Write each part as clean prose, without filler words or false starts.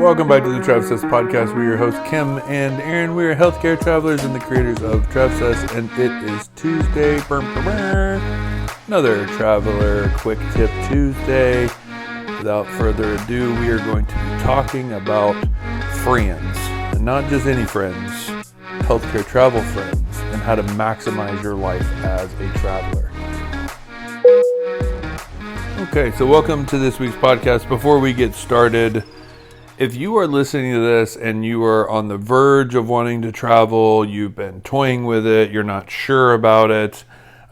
Welcome back to the Travsessed podcast. We're your hosts, Kim and Aaron. We are healthcare travelers and the creators of Travsessed, and it is Tuesday. Another Traveler Quick Tip Tuesday. Without further ado, we are going to be talking about friends, and not just any friends, healthcare travel friends, and how to maximize your life as a traveler. Okay, so welcome to this week's podcast. Before we get started, if you are listening to this and you are on the verge of wanting to travel, you've been toying with it, you're not sure about it,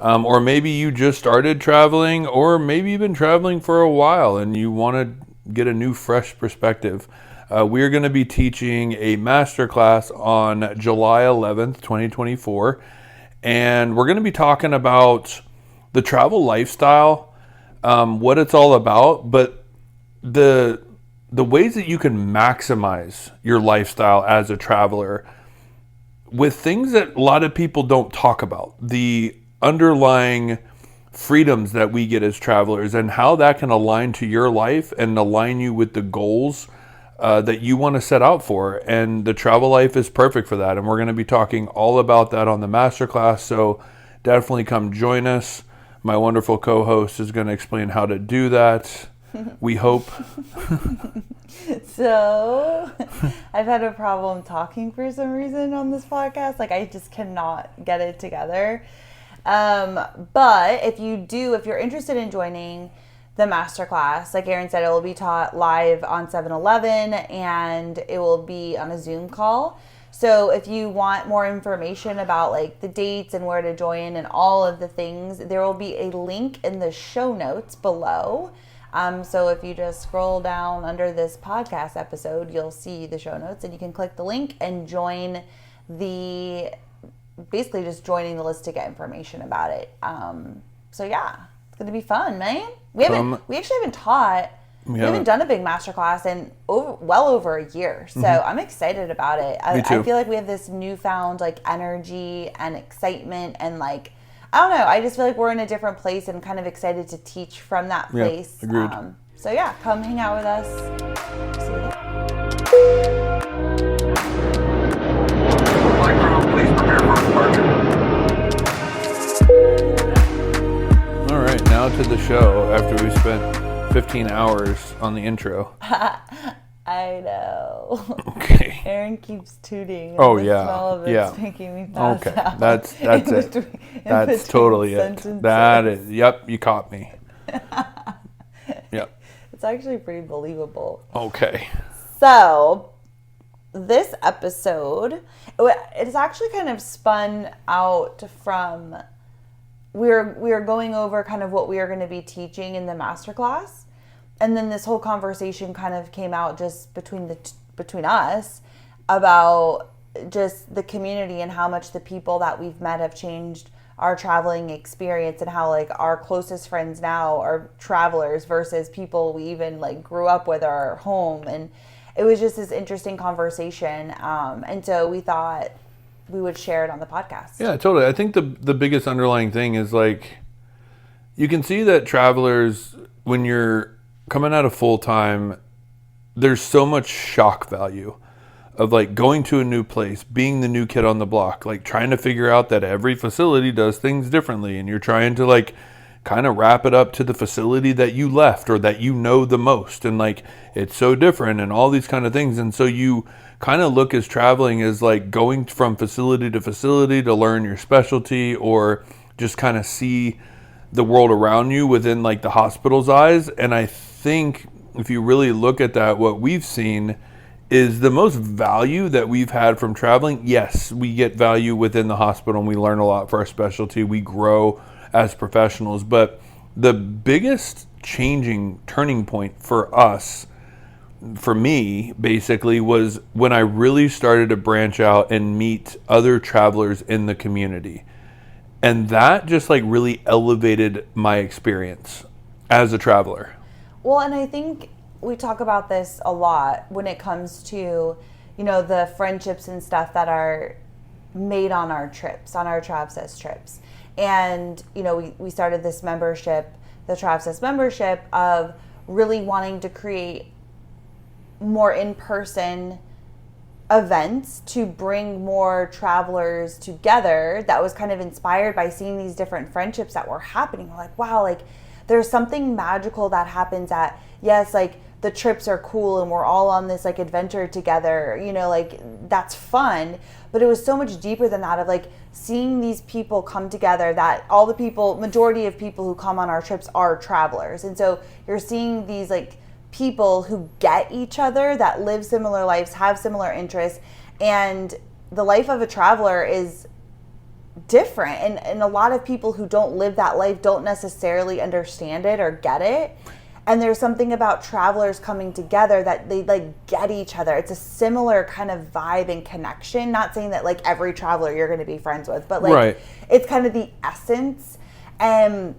or maybe you just started traveling, or maybe you've been traveling for a while and you want to get a new, fresh perspective, we're going to be teaching a masterclass on July 11th, 2024, and we're going to be talking about the travel lifestyle, what it's all about, but the ways that you can maximize your lifestyle as a traveler with things that a lot of people don't talk about, the underlying freedoms that we get as travelers and how that can align to your life and align you with the goals that you want to set out for. And the travel life is perfect for that. And we're going to be talking all about that on the masterclass. So definitely come join us. My wonderful co-host is going to explain how to do that. We hope. So, I've had a problem talking for some reason on this podcast. Like, I just cannot get it together. But if you're interested in joining the masterclass, like Aaron said, it will be taught live on 7-Eleven and it will be on a Zoom call. So if you want more information about like the dates and where to join and all of the things, there will be a link in the show notes below. So if you just scroll down under this podcast episode, you'll see the show notes and you can click the link and basically just joining the list to get information about it. So yeah, it's going to be fun, man. We actually haven't taught, we haven't done a big masterclass in well over a year. So I'm excited about it. Me too. I feel like we have this newfound like energy and excitement and like, I don't know. I just feel like we're in a different place and kind of excited to teach from that place. Yeah, agreed. So yeah, come hang out with us. See you there. Please prepare for departure. All right, now to the show after we spent 15 hours on the intro. I know. Okay. Aaron keeps tooting. Oh, the yeah. smell of it's making me pass out. That's it. That's totally it. That is, yep, you caught me. Yep. It's actually pretty believable. Okay. So, this episode, it's actually kind of spun out from, we're going over kind of what we are going to be teaching in the masterclass. And then this whole conversation kind of came out just between us about just the community and how much the people that we've met have changed our traveling experience and how like our closest friends now are travelers versus people we even like grew up with or are home. And it was just this interesting conversation. And so we thought we would share it on the podcast. Yeah, totally. I think the biggest underlying thing is like, you can see that travelers, when you're coming out of full time, there's so much shock value of like going to a new place, being the new kid on the block, like trying to figure out that every facility does things differently. And you're trying to like kind of wrap it up to the facility that you left or that you know the most. And like, it's so different and all these kind of things. And so you kind of look as traveling as like going from facility to facility to learn your specialty or just kind of see the world around you within like the hospital's eyes. And I think if you really look at that, what we've seen is the most value that we've had from traveling. Yes, we get value within the hospital and we learn a lot for our specialty. We grow as professionals, but the biggest turning point for us, for me, basically, was when I really started to branch out and meet other travelers in the community. And that just like really elevated my experience as a traveler. Well, and I think we talk about this a lot when it comes to, you know, the friendships and stuff that are made on our trips, on our Travsessed trips. And, you know, we started this membership, the Travsessed membership, of really wanting to create more in-person events to bring more travelers together. That was kind of inspired by seeing these different friendships that were happening. We're like, wow, like there's something magical that happens at, yes, like the trips are cool and we're all on this like adventure together, you know, like that's fun. But it was so much deeper than that, of like seeing these people come together, that all the people, majority of people who come on our trips are travelers. And so you're seeing these like people who get each other, that live similar lives, have similar interests, and the life of a traveler is different. And a lot of people who don't live that life don't necessarily understand it or get it. And there's something about travelers coming together that they like get each other. It's a similar kind of vibe and connection. Not saying that like every traveler you're going to be friends with, but like Right. It's kind of the essence. And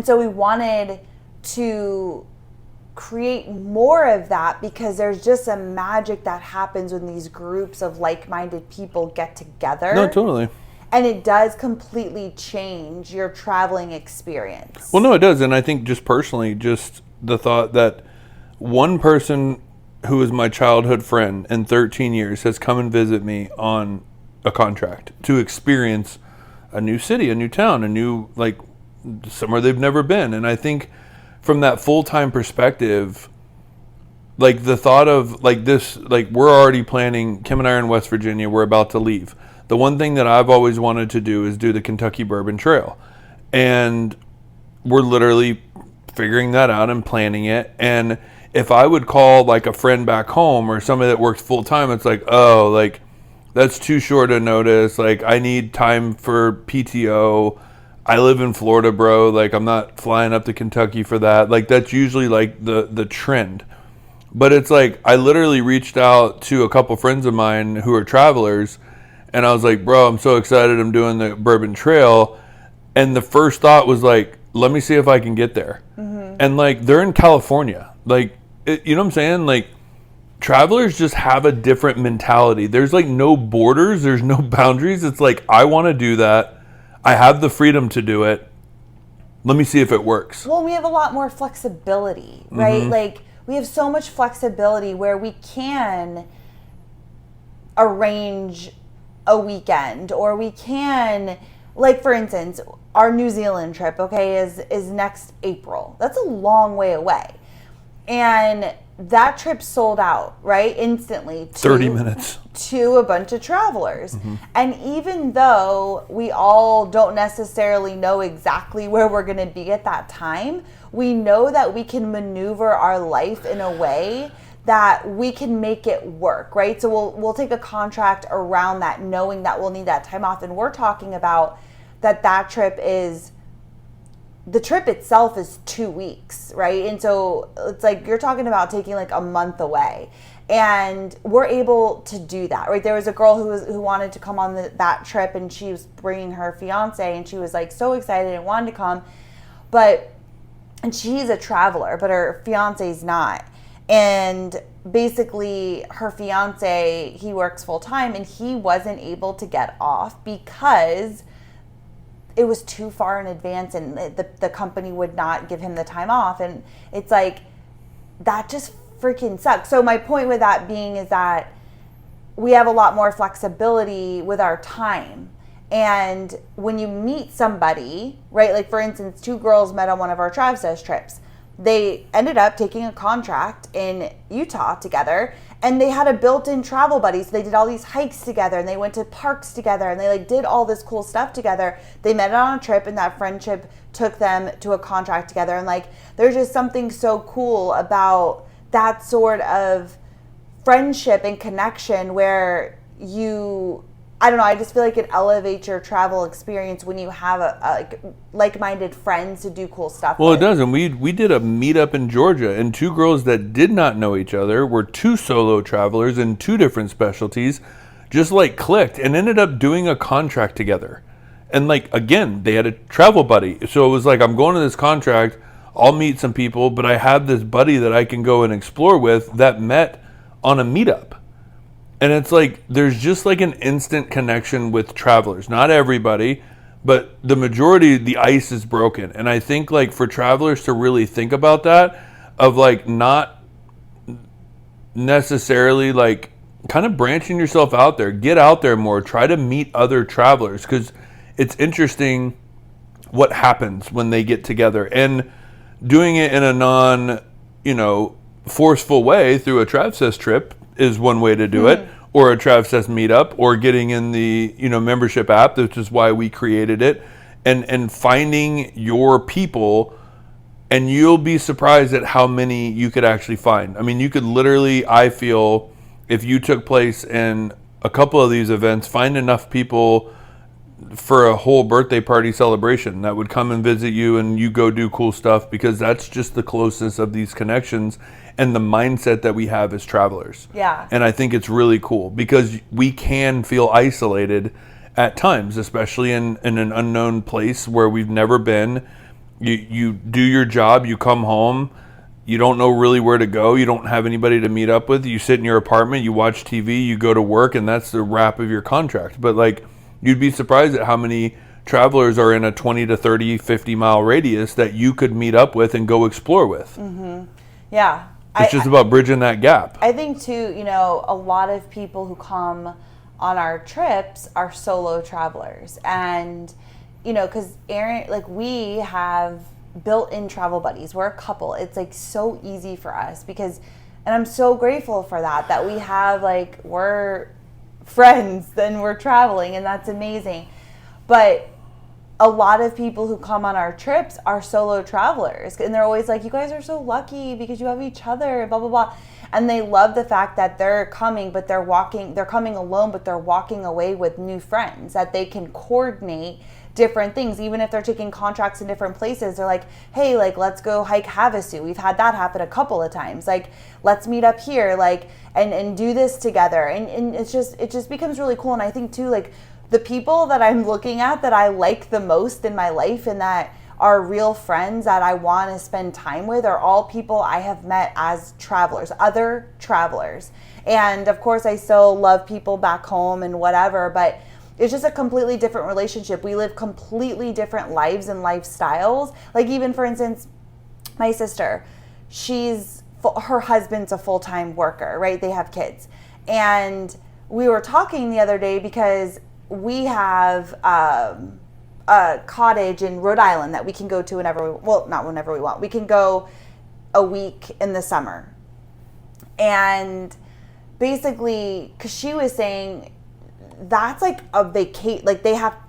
so we wanted to create more of that, because there's just a magic that happens when these groups of like-minded people get together. No, totally. And it does completely change your traveling experience. Well, no, it does. And I think just personally, just the thought that one person who is my childhood friend in 13 years has come and visit me on a contract to experience a new city, a new town, a new, like, somewhere they've never been. And I think from that full-time perspective, like the thought of like this, like we're already planning, Kim and I are in West Virginia, we're about to leave. The one thing that I've always wanted to do is do the Kentucky Bourbon Trail. And we're literally figuring that out and planning it. And if I would call like a friend back home or somebody that works full-time, it's like, oh, like that's too short a notice. Like I need time for PTO. I live in Florida, bro. Like, I'm not flying up to Kentucky for that. Like, that's usually, like, the trend. But it's like, I literally reached out to a couple friends of mine who are travelers, and I was like, bro, I'm so excited I'm doing the Bourbon Trail. And the first thought was, like, let me see if I can get there. Mm-hmm. And, like, they're in California. Like, you know what I'm saying? Like, travelers just have a different mentality. There's, like, no borders. There's no boundaries. It's like, I want to do that. I have the freedom to do it. Let me see if it works. Well, we have a lot more flexibility, right? Mm-hmm. Like, we have so much flexibility where we can arrange a weekend, or we can, like, for instance, our New Zealand trip, okay, is next April. That's a long way away. And that trip sold out, right? Instantly. 30 minutes. To a bunch of travelers. Mm-hmm. And even though we all don't necessarily know exactly where we're going to be at that time, we know that we can maneuver our life in a way that we can make it work, right? So we'll take a contract around that, knowing that we'll need that time off. And we're talking about that trip is, the trip itself is 2 weeks, right? And so it's like you're talking about taking like a month away, and we're able to do that, right? There was a girl who wanted to come on that trip, and she was bringing her fiance, and she was like so excited and wanted to come, and she's a traveler, but her fiance's not. And basically her fiance, he works full time, and he wasn't able to get off because it was too far in advance, and the company would not give him the time off. And it's like, that just freaking sucks. So my point with that being is that we have a lot more flexibility with our time. And when you meet somebody, right, like for instance, two girls met on one of our Travsessed trips. They ended up taking a contract in Utah together, and they had a built-in travel buddy. So they did all these hikes together, and they went to parks together, and they like did all this cool stuff together. They met on a trip, and that friendship took them to a contract together. And like, there's just something so cool about that sort of friendship and connection where I don't know, I just feel like it elevates your travel experience when you have a like-minded friends to do cool stuff with. It does. And we did a meetup in Georgia, and two girls that did not know each other, were two solo travelers in two different specialties, just like clicked and ended up doing a contract together. And like, again, they had a travel buddy. So it was like, I'm going to this contract, I'll meet some people, but I have this buddy that I can go and explore with that met on a meetup. And it's like, there's just like an instant connection with travelers. Not everybody, but the majority, the ice is broken. And I think like for travelers to really think about that, of like not necessarily like kind of branching yourself out there. Get out there more. Try to meet other travelers, because it's interesting what happens when they get together, and doing it in a non, forceful way through a Travsessed trip is one way to do it, or a Travsessed meetup, or getting in the, membership app, which is why we created it, and finding your people. And you'll be surprised at how many you could actually find. I mean, you could literally, I feel, if you took place in a couple of these events, find enough people for a whole birthday party celebration that would come and visit you, and you go do cool stuff, because that's just the closest of these connections and the mindset that we have as travelers. Yeah. And I think it's really cool, because we can feel isolated at times, especially in an unknown place where we've never been. You do your job, you come home, you don't know really where to go, you don't have anybody to meet up with, you sit in your apartment, you watch TV, you go to work, and that's the wrap of your contract. But like, you'd be surprised at how many travelers are in a 20 to 30, 50 mile radius that you could meet up with and go explore with. Yeah. It's just about bridging that gap. I think too, a lot of people who come on our trips are solo travelers. And because Aaron, like, we have built-in travel buddies. We're a couple. It's like so easy for us and I'm so grateful for that we have, like, we're friends, then we're traveling, and that's amazing. But a lot of people who come on our trips are solo travelers, and they're always like, you guys are so lucky because you have each other, blah, blah, blah. And they love the fact that they're coming alone, but they're walking away with new friends that they can coordinate different things. Even if they're taking contracts in different places, they're like, hey, like, let's go hike Havasu. We've had that happen a couple of times. Like, let's meet up here, like, and do this together. And it just becomes really cool. And I think too, like, the people that I'm looking at that I like the most in my life and that are real friends that I want to spend time with are all people I have met as travelers, other travelers. And of course, I still love people back home and whatever, but it's just a completely different relationship. We live completely different lives and lifestyles. Like, even for instance, my sister, her husband's a full-time worker, right? They have kids. And we were talking the other day because we have a cottage in Rhode Island that we can go to not whenever we want. We can go a week in the summer. And basically, because she was saying, that's like a vacate, like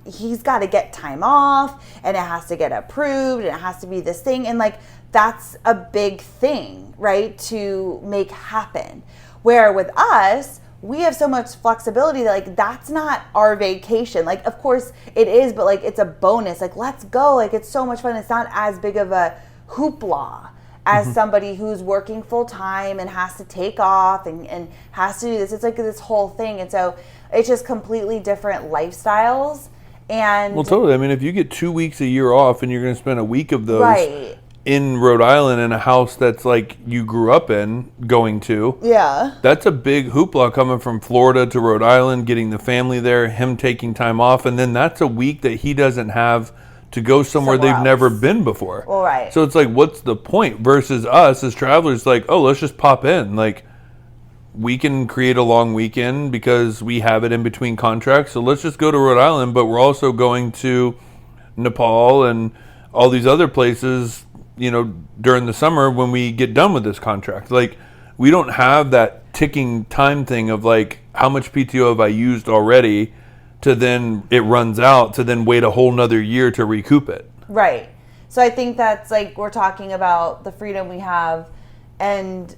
he's got to get time off, and it has to get approved, and it has to be this thing, and like, that's a big thing, right, to make happen. Where with us, we have so much flexibility that, like, that's not our vacation. Like, of course it is, but like, it's a bonus. Like, let's go. Like, it's so much fun. It's not as big of a hoopla as somebody who's working full time and has to take off and has to do this. It's like this whole thing. And so it's just completely different lifestyles. And well, totally. I mean, if you get 2 weeks a year off and you're going to spend a week of those right in Rhode Island in a house that's like you grew up in going to, yeah, that's a big hoopla coming from Florida to Rhode Island, getting the family there, him taking time off, and then that's a week that he doesn't have to go somewhere they've else. never been before. Well, right. So it's like, what's the point? Versus us as travelers, like, oh, let's just pop in. Like, we can create a long weekend because we have it in between contracts. So let's just go to Rhode Island, but we're also going to Nepal and all these other places, during the summer when we get done with this contract. Like, we don't have that ticking time thing of like, how much PTO have I used already, to then it runs out, to then wait a whole nother year to recoup it. Right. So I think that's like, we're talking about the freedom we have and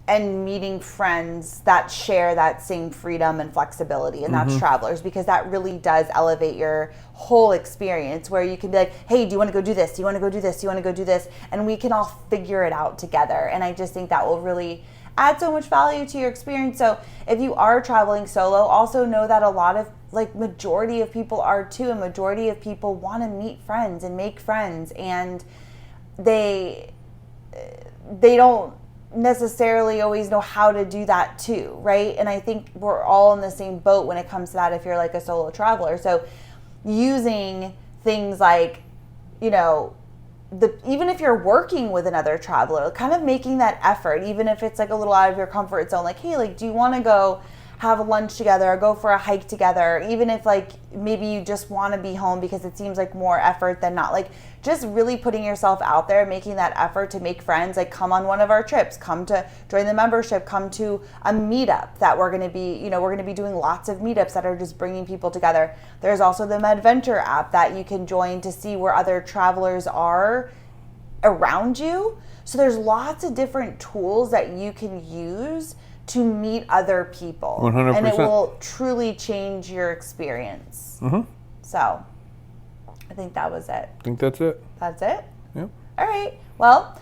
meeting friends that share that same freedom and flexibility, and that's travelers, because that really does elevate your whole experience, where you can be like, hey, do you want to go do this? Do you want to go do this? Do you want to go do this? And we can all figure it out together. And I just think that will really add so much value to your experience. So if you are traveling solo, also know that a lot of, like, majority of people are too, and majority of people want to meet friends and make friends, and they don't necessarily always know how to do that too, right? And I think we're all in the same boat when it comes to that if you're like a solo traveler. So using things like, even if you're working with another traveler, kind of making that effort, even if it's like a little out of your comfort zone, like, hey, like, do you want to go have a lunch together or go for a hike together? Even if like maybe you just want to be home because it seems like more effort than not, like just really putting yourself out there, making that effort to make friends, like come on one of our trips, come to join the membership, come to a meetup that we're going to be, we're going to be doing lots of meetups that are just bringing people together. There's also the MedVenture app that you can join to see where other travelers are around you. So there's lots of different tools that you can use to meet other people. 100%. And it will truly change your experience. So I think that was it. I think that's it. That's it? Yep. All right. Well,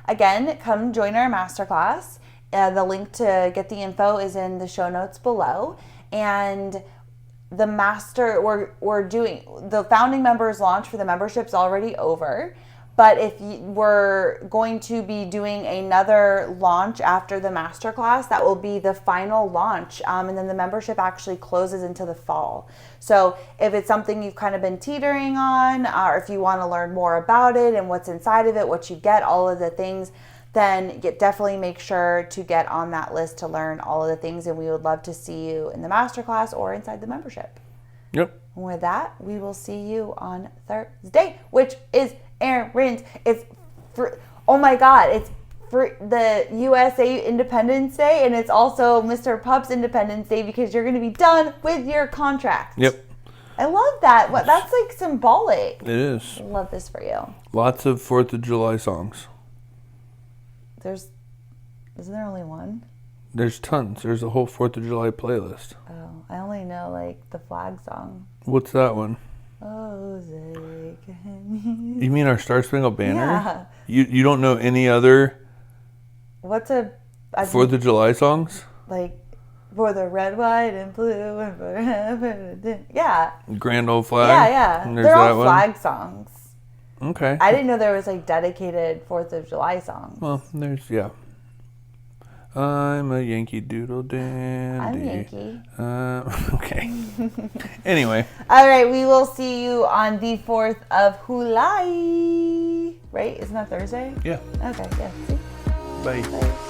again, come join our masterclass. The link to get the info is in the show notes below. And we're doing the founding members launch for the membership's already over. But if we're going to be doing another launch after the masterclass, that will be the final launch. And then the membership actually closes into the fall. So if it's something you've kind of been teetering on, or if you want to learn more about it and what's inside of it, what you get, all of the things, then definitely make sure to get on that list to learn all of the things. And we would love to see you in the masterclass or inside the membership. Yep. And with that, we will see you on Thursday, which is Aaron's. It's for, oh my God, it's for the USA Independence Day, and it's also Mr. Pup's Independence Day because you're going to be done with your contract. Yep. I love that. That's like symbolic. It is. I love this for you. Lots of 4th of July songs. Isn't there only one? There's tons. There's a whole 4th of July playlist. Oh, I only know like the flag song. What's that one? Oh, You mean our Star Spangled Banner? Yeah. You don't know any other What's a 4th of July songs? like for the red, white, and blue, and for yeah, Grand Old Flag? yeah. And there's They're that all one? flag songs. Okay. I didn't know there was like dedicated 4th of July songs. Well, yeah. I'm a Yankee Doodle Dandy. I'm Yankee. Okay. Anyway. All right, we will see you on the 4th of July. Right? Isn't that Thursday? Yeah. Okay, yeah. See? Bye. Bye.